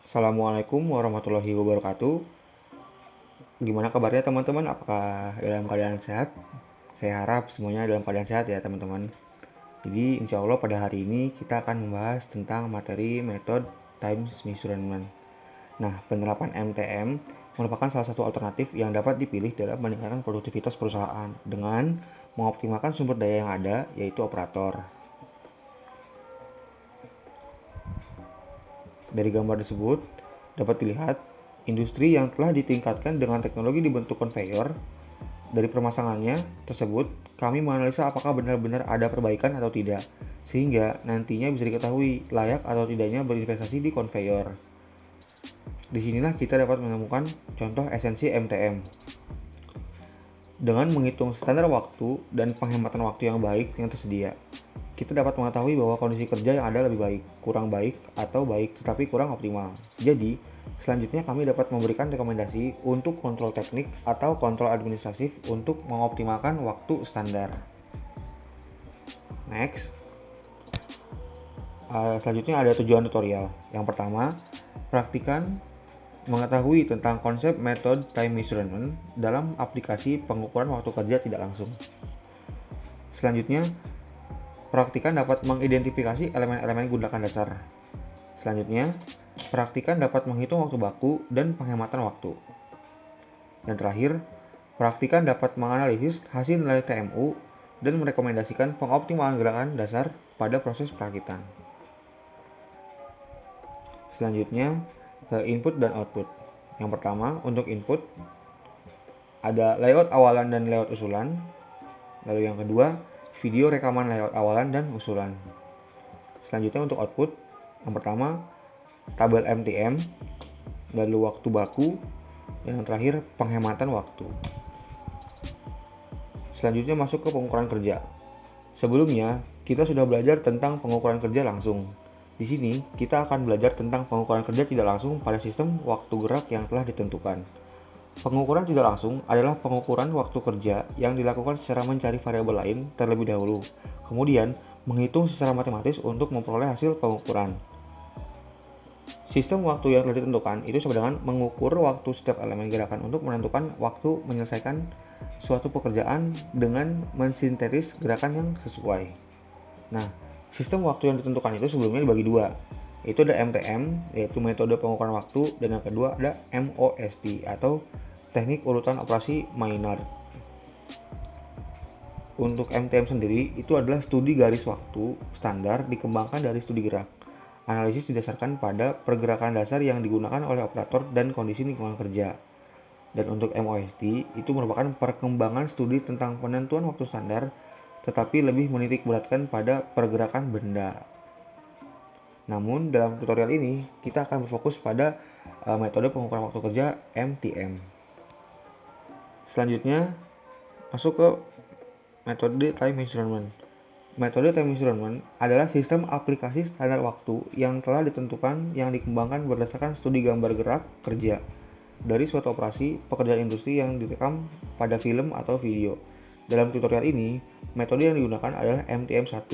Assalamualaikum warahmatullahi wabarakatuh. Gimana kabarnya teman-teman? Apakah dalam keadaan sehat? Saya harap semuanya dalam keadaan sehat ya teman-teman. Jadi insya Allah pada hari ini kita akan membahas tentang materi metode time measurement. Nah, penerapan MTM merupakan salah satu alternatif yang dapat dipilih dalam meningkatkan produktivitas perusahaan dengan mengoptimalkan sumber daya yang ada, yaitu operator. Dari gambar tersebut dapat dilihat industri yang telah ditingkatkan dengan teknologi dibentuk konveyor. Dari permasalahannya tersebut, kami menganalisa apakah benar-benar ada perbaikan atau tidak, sehingga nantinya bisa diketahui layak atau tidaknya berinvestasi di konveyor. Disinilah kita dapat menemukan contoh esensi MTM. Dengan menghitung standar waktu dan penghematan waktu yang baik yang tersedia, kita dapat mengetahui bahwa kondisi kerja yang ada lebih baik, kurang baik, atau baik tetapi kurang optimal. Jadi, selanjutnya kami dapat memberikan rekomendasi untuk kontrol teknik atau kontrol administratif untuk mengoptimalkan waktu standar. Next, selanjutnya ada tujuan tutorial. Yang pertama, praktikan mengetahui tentang konsep metode time measurement dalam aplikasi pengukuran waktu kerja tidak langsung. Selanjutnya, praktikan dapat mengidentifikasi elemen-elemen gunakan dasar. Selanjutnya, praktikan dapat menghitung waktu baku dan penghematan waktu. Yang terakhir, praktikan dapat menganalisis hasil nilai TMU dan merekomendasikan pengoptimalan gerakan dasar pada proses perakitan. Selanjutnya, ke input dan output. Yang pertama, untuk input ada layout awalan dan layout usulan. Lalu yang kedua, video rekaman layout awalan dan usulan. Selanjutnya untuk output, yang pertama tabel MTM, lalu waktu baku, dan yang terakhir penghematan waktu. Selanjutnya masuk ke pengukuran kerja. Sebelumnya, kita sudah belajar tentang pengukuran kerja langsung. Di sini, kita akan belajar tentang pengukuran kerja tidak langsung pada sistem waktu gerak yang telah ditentukan. Pengukuran tidak langsung adalah pengukuran waktu kerja yang dilakukan secara mencari variabel lain terlebih dahulu, kemudian menghitung secara matematis untuk memperoleh hasil pengukuran. Sistem waktu yang telah ditentukan itu sama dengan mengukur waktu setiap elemen gerakan untuk menentukan waktu menyelesaikan suatu pekerjaan dengan mensintetis gerakan yang sesuai. Nah, sistem waktu yang ditentukan itu sebelumnya dibagi dua. Itu ada MTM, yaitu metode pengukuran waktu, dan yang kedua ada MOST atau teknik urutan operasi Maynard. Untuk MTM sendiri itu adalah studi garis waktu standar dikembangkan dari studi gerak. Analisis didasarkan pada pergerakan dasar yang digunakan oleh operator dan kondisi lingkungan kerja. Dan untuk MOST itu merupakan perkembangan studi tentang penentuan waktu standar tetapi lebih menitik beratkan pada pergerakan benda. Namun dalam tutorial ini kita akan berfokus pada metode pengukuran waktu kerja MTM. Selanjutnya masuk ke metode time measurement. Metode time measurement adalah sistem aplikasi standar waktu yang telah ditentukan yang dikembangkan berdasarkan studi gambar gerak kerja dari suatu operasi pekerjaan industri yang direkam pada film atau video. Dalam tutorial ini, metode yang digunakan adalah MTM1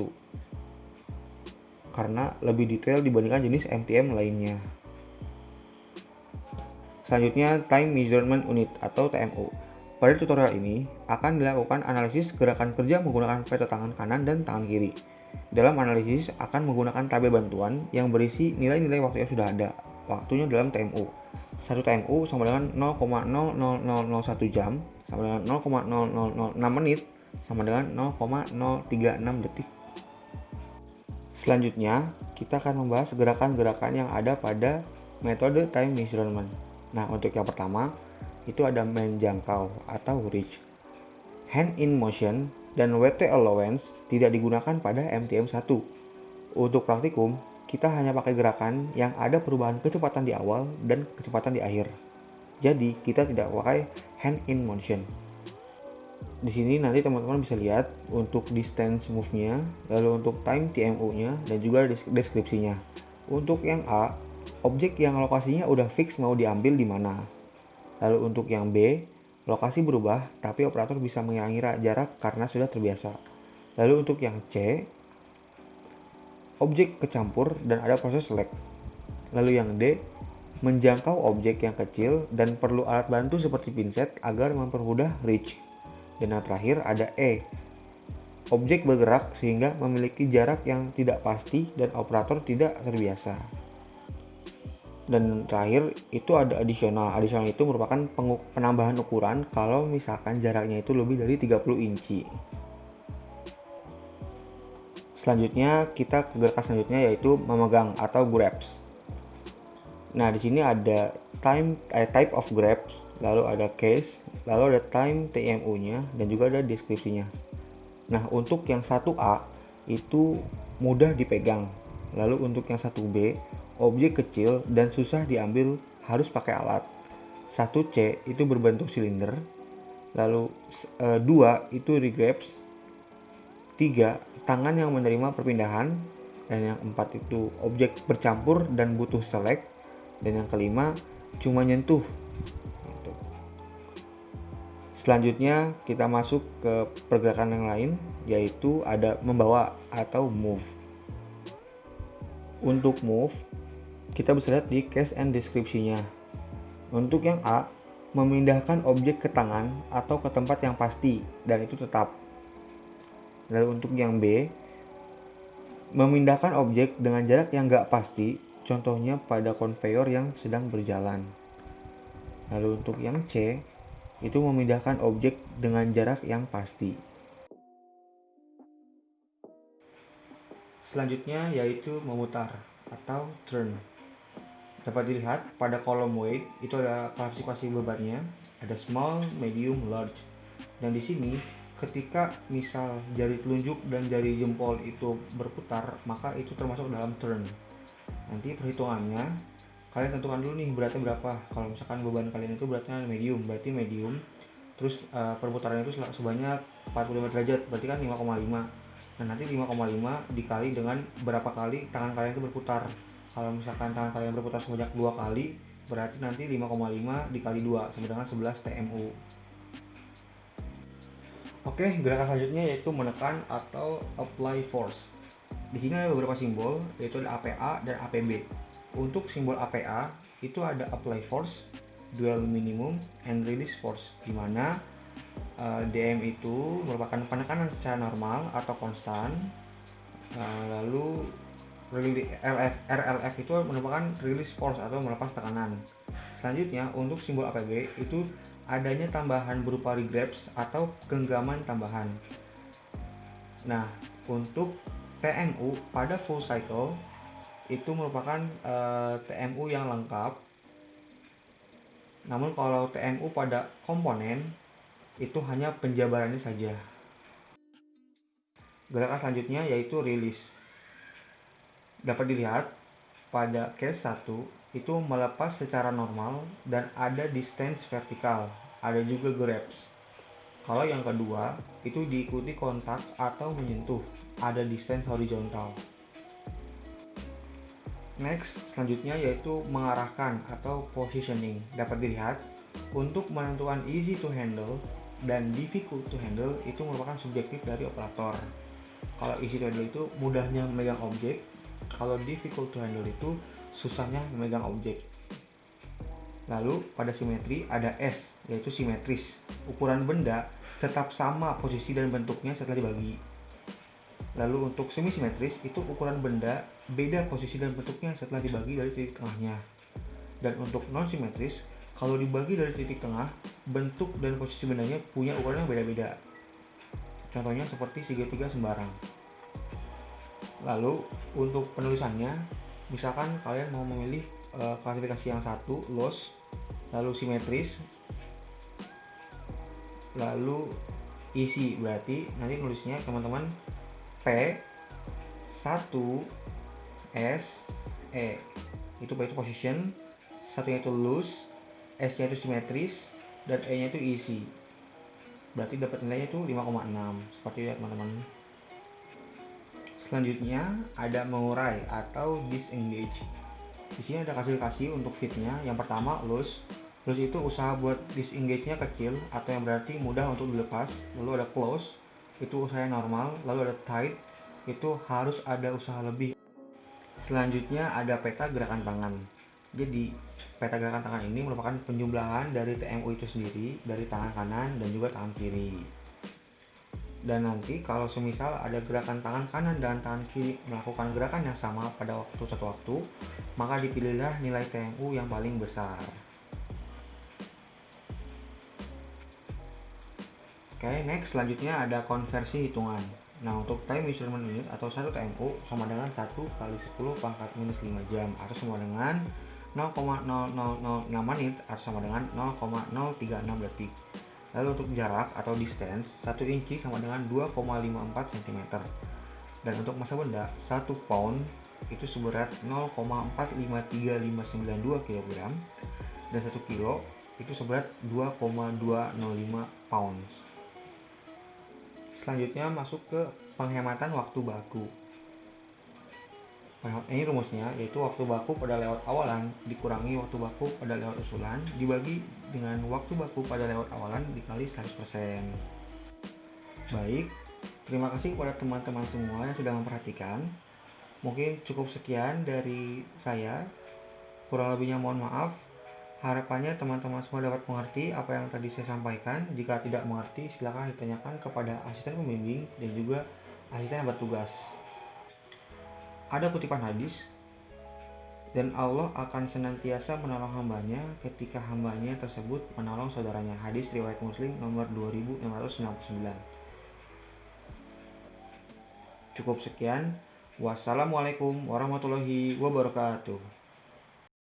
karena lebih detail dibandingkan jenis MTM lainnya. Selanjutnya, Time Measurement Unit atau TMU. Pada tutorial ini akan dilakukan analisis gerakan kerja menggunakan peta tangan kanan dan tangan kiri. Dalam analisis akan menggunakan tabel bantuan yang berisi nilai-nilai waktu yang sudah ada. Waktunya dalam TMU. 1 TMU sama dengan 0,00001 jam, sama dengan 0,0006 menit, sama dengan 0,036 detik. Selanjutnya, kita akan membahas gerakan-gerakan yang ada pada metode time measurement. Nah, untuk yang pertama, itu ada menjangkau atau reach. Hand in motion dan WT allowance tidak digunakan pada MTM1. Untuk praktikum, kita hanya pakai gerakan yang ada perubahan kecepatan di awal dan kecepatan di akhir. Jadi, kita tidak pakai hand in motion. Di sini nanti teman-teman bisa lihat untuk distance move-nya, lalu untuk time TMU-nya, dan juga deskripsinya. Untuk yang A, objek yang lokasinya udah fix mau diambil di mana. Lalu untuk yang B, lokasi berubah tapi operator bisa mengira-ngira jarak karena sudah terbiasa. Lalu untuk yang C, objek kecampur dan ada proses select. Lalu yang D, menjangkau objek yang kecil dan perlu alat bantu seperti pinset agar mempermudah reach. Dan yang terakhir ada E, objek bergerak sehingga memiliki jarak yang tidak pasti dan operator tidak terbiasa. Dan terakhir itu ada additional. Additional itu merupakan penambahan ukuran kalau misalkan jaraknya itu lebih dari 30 inci. Selanjutnya kita ke gerakan selanjutnya yaitu memegang atau grabs. Nah, di sini ada type of grabs, lalu ada case, lalu ada time TMU-nya dan juga ada deskripsinya. Nah, untuk yang 1A itu mudah dipegang. Lalu untuk yang 1B, objek kecil dan susah diambil, harus pakai alat. 1C itu berbentuk silinder. Lalu 2 itu regrabs. 3 tangan yang menerima perpindahan. Dan yang 4 itu objek bercampur dan butuh select. Dan yang kelima cuma nyentuh. Selanjutnya kita masuk ke pergerakan yang lain, yaitu ada membawa atau move. Untuk move, kita bisa lihat di case and deskripsinya. Untuk yang A, memindahkan objek ke tangan atau ke tempat yang pasti, dan itu tetap. Lalu untuk yang B, memindahkan objek dengan jarak yang nggak pasti, contohnya pada konveyor yang sedang berjalan. Lalu untuk yang C, itu memindahkan objek dengan jarak yang pasti. Selanjutnya yaitu memutar atau turn. Dapat dilihat pada kolom weight itu ada klasifikasi bebannya, ada small, medium, large. Dan di sini ketika misal jari telunjuk dan jari jempol itu berputar, maka itu termasuk dalam turn. Nanti perhitungannya kalian tentukan dulu nih beratnya berapa. Kalau misalkan beban kalian itu beratnya medium, berarti medium. Terus perputaran itu sebanyak 45 derajat, berarti kan 5,5. Nah, nanti 5,5 dikali dengan berapa kali tangan kalian itu berputar. Kalau misalkan tangan kalian berputar sebanyak 2 kali, berarti nanti 5,5 dikali 2 sama dengan 11 TMU. Oke, gerakan selanjutnya yaitu menekan atau apply force. Di sini ada beberapa simbol, yaitu ada APA dan APB. Untuk simbol APA itu ada apply force, dual minimum, and release force, di mana DM itu merupakan penekanan secara normal atau konstan. Lalu RLF itu merupakan release force atau melepas tekanan. Selanjutnya untuk simbol APB itu adanya tambahan berupa regrabs atau genggaman tambahan. Nah, untuk TMU pada full cycle itu merupakan TMU yang lengkap. Namun kalau TMU pada komponen itu hanya penjabarannya saja. Gerakan selanjutnya yaitu release. Dapat dilihat pada case 1 itu melepas secara normal dan ada distance vertikal, ada juga grabs. Kalau yang kedua itu diikuti kontak atau menyentuh, ada distance horizontal. Next, selanjutnya yaitu mengarahkan atau positioning. Dapat dilihat untuk menentukan easy to handle dan difficult to handle itu merupakan subjektif dari operator. Kalau easy to handle itu mudahnya memegang objek, kalau difficult to handle itu susahnya memegang objek. Lalu pada simetri ada S, yaitu simetris. Ukuran benda tetap sama posisi dan bentuknya setelah dibagi. Lalu untuk semi simetris itu ukuran benda beda posisi dan bentuknya setelah dibagi dari titik tengahnya. Dan untuk non simetris, kalau dibagi dari titik tengah, bentuk dan posisi bendanya punya ukuran yang beda-beda. Contohnya seperti segitiga sembarang. Lalu untuk penulisannya, misalkan kalian mau memilih klasifikasi yang satu, loss, lalu simetris, lalu isi, berarti nanti nulisnya teman-teman P 1 S E, itu berarti position, satunya itu loose, S nya itu simetris, dan E nya itu isi, berarti dapat nilainya itu 5,6 seperti itu ya teman-teman. Selanjutnya ada mengurai atau disengage. Di sini ada klasifikasi untuk fitnya. Yang pertama loose. Loose itu usaha buat disengage-nya kecil atau yang berarti mudah untuk dilepas. Lalu ada close, itu usahanya normal. Lalu ada tight, itu harus ada usaha lebih. Selanjutnya ada peta gerakan tangan. Jadi, peta gerakan tangan ini merupakan penjumlahan dari TMU itu sendiri, dari tangan kanan dan juga tangan kiri. Dan nanti kalau semisal ada gerakan tangan kanan dan tangan kiri melakukan gerakan yang sama pada satu waktu, maka dipilihlah nilai TMU yang paling besar. Oke, next selanjutnya ada konversi hitungan. Nah, untuk time measurement unit atau 1 TMU sama dengan 1 kali 10 pangkat minus 5 jam atau sama dengan 0,0006 menit atau sama dengan 0,036 detik. Lalu untuk jarak atau distance, 1 inci sama dengan 2,54 cm. Dan untuk massa benda, 1 pound itu seberat 0,453592 kg dan 1 kilo itu seberat 2,205 pounds. Selanjutnya masuk ke penghematan waktu baku. Ini rumusnya yaitu waktu baku pada layout awalan dikurangi waktu baku pada layout usulan dibagi dengan waktu baku pada layout awalan dikali 100%. Baik, terima kasih kepada teman-teman semua yang sudah memperhatikan. Mungkin cukup sekian dari saya. Kurang lebihnya mohon maaf. Harapannya teman-teman semua dapat mengerti apa yang tadi saya sampaikan. Jika tidak mengerti, silakan ditanyakan kepada asisten pembimbing dan juga asisten yang bertugas. Ada kutipan hadis, dan Allah akan senantiasa menolong hambanya ketika hambanya tersebut menolong saudaranya. Hadis riwayat Muslim nomor 2669. Cukup sekian. Wassalamualaikum warahmatullahi wabarakatuh.